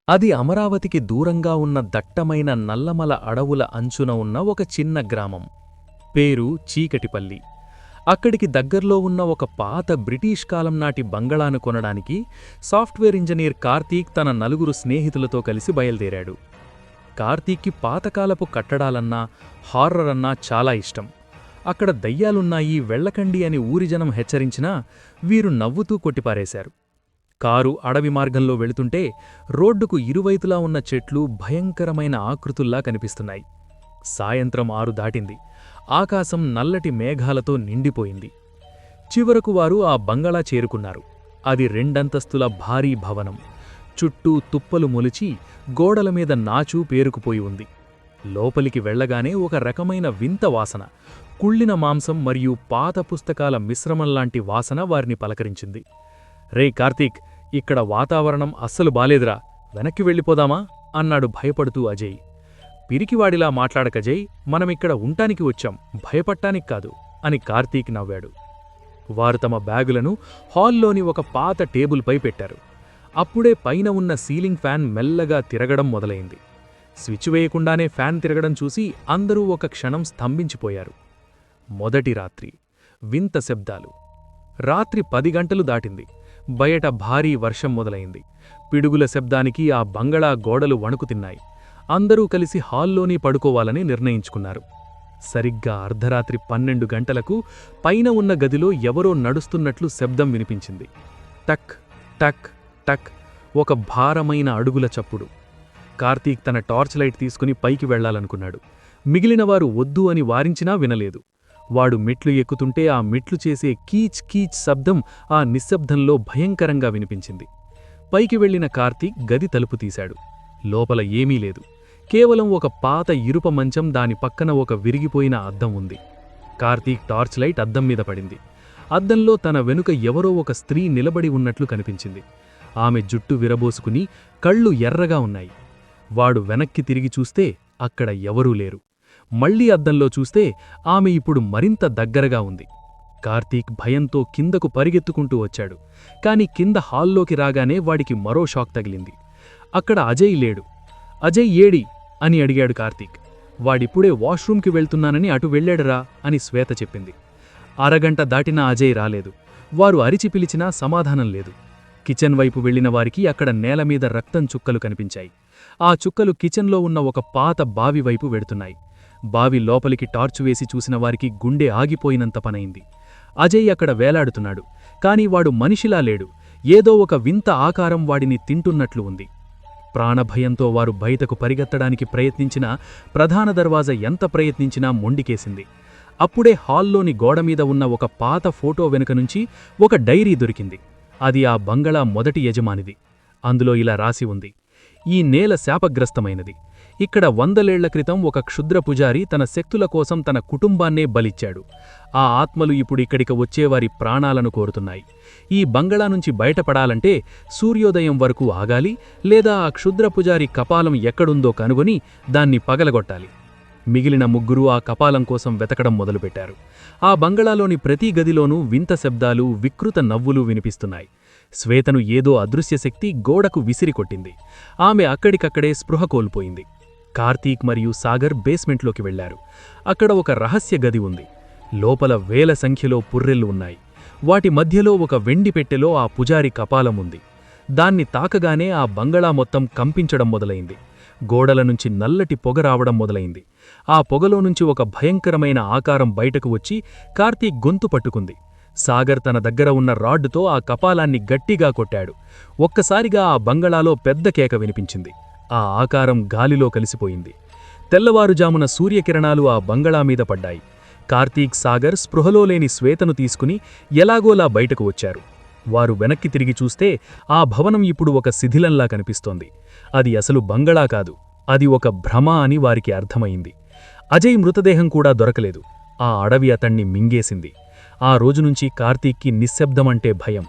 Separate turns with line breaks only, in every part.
అది అమరావతికి దూరంగా ఉన్న దట్టమైన నల్లమల అడవుల అంచున ఉన్న ఒక చిన్న గ్రామం. పేరు చీకటిపల్లి. అక్కడికి దగ్గర్లో ఉన్న ఒక పాత బ్రిటీష్ కాలం నాటి బంగళాను కొనడానికి సాఫ్ట్వేర్ ఇంజనీర్ కార్తీక్ తన నలుగురు స్నేహితులతో కలిసి బయల్దేరాడు. కార్తీక్కి పాతకాలపు కట్టడాలన్నా హార్రర్ అన్నా చాలా ఇష్టం. అక్కడ దయ్యాలున్నాయి, వెళ్లకండి అని ఊరిజనం హెచ్చరించినా వీరు నవ్వుతూ కొట్టిపారేశారు. కారు అడవి మార్గంలో వెళుతుంటే రోడ్డుకు ఇరువైపులా ఉన్న చెట్లు భయంకరమైన ఆకృతుల్లా కనిపిస్తున్నాయి. సాయంత్రం 6 దాటింది. ఆకాశం నల్లటి మేఘాలతో నిండిపోయింది. చివరకు వారు ఆ బంగళా చేరుకున్నారు. అది 2 అంతస్తుల భారీ భవనం. చుట్టూ తుప్పలు మొలిచి గోడలమీద నాచు పేరుకుపోయి ఉంది. లోపలికి వెళ్లగానే ఒక రకమైన వింత వాసన, కుళ్ళిన మాంసం మరియు పాత పుస్తకాల మిశ్రమంలాంటి వాసన వారిని పలకరించింది. రే కార్తీక్, ఇక్కడ వాతావరణం అస్సలు బాలేదురా, వెనక్కి వెళ్ళిపోదామా అన్నాడు భయపడుతూ అజయ్. పిరికివాడిలా మాట్లాడకజయ్, మనమిక్కడ ఉంటానికి వచ్చాం, భయపట్టానికి కాదు అని కార్తీక్ నవ్వాడు. వారు తమ బ్యాగులను హాల్లోని ఒక పాత టేబుల్పై పెట్టారు. అప్పుడే పైన ఉన్న సీలింగ్ ఫ్యాన్ మెల్లగా తిరగడం మొదలైంది. స్విచ్ వేయకుండానే ఫ్యాన్ తిరగడం చూసి అందరూ ఒక క్షణం స్తంభించిపోయారు. మొదటి రాత్రి. వింత శబ్దాలు. రాత్రి 10 గంటలు దాటింది. బయట భారీ వర్షం మొదలైంది. పిడుగుల శబ్దానికి ఆ బంగళా గోడలు వణుకుతిన్నాయి. అందరూ కలిసి హాల్లోనే పడుకోవాలని నిర్ణయించుకున్నారు. సరిగ్గా అర్ధరాత్రి 12 గంటలకు పైన ఉన్న గదిలో ఎవరో నడుస్తున్నట్లు శబ్దం వినిపించింది. టక్ టక్ టక్, ఒక భారమైన అడుగుల చప్పుడు. కార్తీక్ తన టార్చ్ లైట్ తీసుకుని పైకి వెళ్లాలనుకున్నాడు. మిగిలినవారు వద్దు అని వారించినా వినలేదు. వాడు మెట్లు ఎక్కుతుంటే ఆ మెట్లు చేసే కీచ్ కీచ్ శబ్దం ఆ నిశ్శబ్దంలో భయంకరంగా వినిపించింది. పైకి వెళ్లిన కార్తీక్ గది తలుపు తీశాడు. లోపల ఏమీ లేదు. కేవలం ఒక పాత ఇరుప మంచం, దాని పక్కన ఒక విరిగిపోయిన అద్దం ఉంది. కార్తీక్ టార్చ్ లైట్ అద్దం మీద పడింది. అద్దంలో తన వెనుక ఎవరో ఒక స్త్రీ నిలబడి ఉన్నట్లు కనిపించింది. ఆమె జుట్టు విరబోసుకుని కళ్ళు ఎర్రగా ఉన్నాయి. వాడు వెనక్కి తిరిగి చూస్తే అక్కడ ఎవరూ లేరు. మళ్లీ అద్దంలో చూస్తే ఆమె ఇప్పుడు మరింత దగ్గరగా ఉంది. కార్తీక్ భయంతో కిందకు పరిగెత్తుకుంటూ వచ్చాడు. కాని కింద హాల్లోకి రాగానే వాడికి మరో షాక్ తగిలింది. అక్కడ అజయ్ లేడు. అజయ్ ఏడి అని అడిగాడు కార్తీక్. వాడిప్పుడే వాష్రూమ్కి వెళ్తున్నానని అటు వెళ్ళాడురా అని శ్వేత చెప్పింది. అరగంట దాటినా అజయ్ రాలేదు. వారు అరిచి పిలిచినా సమాధానం లేదు. కిచెన్ వైపు వెళ్లిన వారికి అక్కడ నేలమీద రక్తం చుక్కలు కనిపించాయి. ఆ చుక్కలు కిచెన్లో ఉన్న ఒక పాత బావి వైపు వెడుతున్నాయి. బావి లోపలికి టార్చు వేసి చూసిన వారికి గుండె ఆగిపోయినంత పనైంది. అజయ్ అక్కడ వేలాడుతున్నాడు. కాని వాడు మనిషిలా లేడు. ఏదో ఒక వింత ఆకారం వాడిని తింటున్నట్లు ఉంది. ప్రాణభయంతో వారు బయటకు పరిగెత్తడానికి ప్రయత్నించినా ప్రధాన దర్వాజా ఎంత ప్రయత్నించినా మొండికేసింది. అప్పుడే హాల్లోని గోడమీద ఉన్న ఒక పాత ఫోటో వెనుక నుంచి ఒక డైరీ దొరికింది. అది ఆ బంగళా మొదటి యజమానిది. అందులో ఇలా రాసి ఉంది: ఈ నేల శాపగ్రస్తమైనది. ఇక్కడ 100 ఏళ్ల క్రితం ఒక క్షుద్ర పుజారి తన శక్తుల కోసం తన కుటుంబాన్నే బలిచ్చాడు. ఆ ఆత్మలు ఇప్పుడు ఇక్కడికి వచ్చేవారి ప్రాణాలను కోరుతున్నాయి. ఈ బంగళా నుంచి బయటపడాలంటే సూర్యోదయం వరకు ఆగాలి, లేదా ఆ క్షుద్ర పుజారి కపాలం ఎక్కడుందో కనుగొని దాన్ని పగలగొట్టాలి. మిగిలిన ముగ్గురు ఆ కపాలం కోసం వెతకడం మొదలుపెట్టారు. ఆ బంగళాలోని ప్రతి గదిలోనూ వింత శబ్దాలు, వికృత నవ్వులు వినిపిస్తున్నాయి. శ్వేతను ఏదో అదృశ్యశక్తి గోడకు విసిరికొట్టింది. ఆమె అక్కడికక్కడే స్పృహ కోల్పోయింది. కార్తీక్ మరియు సాగర్ బేస్మెంట్లోకి వెళ్లారు. అక్కడ ఒక రహస్య గది ఉంది. లోపల వేల సంఖ్యలో పుర్రెళ్ళు ఉన్నాయి. వాటి మధ్యలో ఒక వెండి పెట్టెలో ఆ పుజారి కపాలం ఉంది. దాన్ని తాకగానే ఆ బంగళా మొత్తం కంపించడం మొదలైంది. గోడల నుంచి నల్లటి పొగ రావడం మొదలైంది. ఆ పొగలో నుంచి ఒక భయంకరమైన ఆకారం బయటకు వచ్చి కార్తీక్ గొంతు పట్టుకుంది. సాగర్ తన దగ్గర ఉన్న రాడ్డుతో ఆ కపాలాన్ని గట్టిగా కొట్టాడు. ఒక్కసారిగా ఆ బంగళాలో పెద్ద కేక వినిపించింది. ఆ ఆకారం గాలిలో కలిసిపోయింది. తెల్లవారుజామున సూర్యకిరణాలు ఆ బంగళా మీద పడ్డాయి. కార్తీక్, సాగర్ స్పృహలో లేని శ్వేతను తీసుకుని ఎలాగోలా బయటకు వచ్చారు. వారు వెనక్కి తిరిగి చూస్తే ఆ భవనం ఇప్పుడు ఒక శిథిలంలా కనిపిస్తోంది. అది అసలు బంగళా కాదు, అది ఒక భ్రమ అని వారికి అర్థమైంది. అజయ్ మృతదేహం కూడా దొరకలేదు. ఆ అడవి అతణ్ణి మింగేసింది. ఆ రోజునుంచి కార్తీక్కి నిశ్శబ్దమంటే భయం.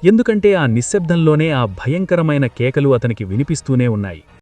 ఎందుకంటే ఆ నిశ్శబ్దంలోనే ఆ భయంకరమైన కేకలు అతనికి వినిపిస్తూనే ఉన్నాయి.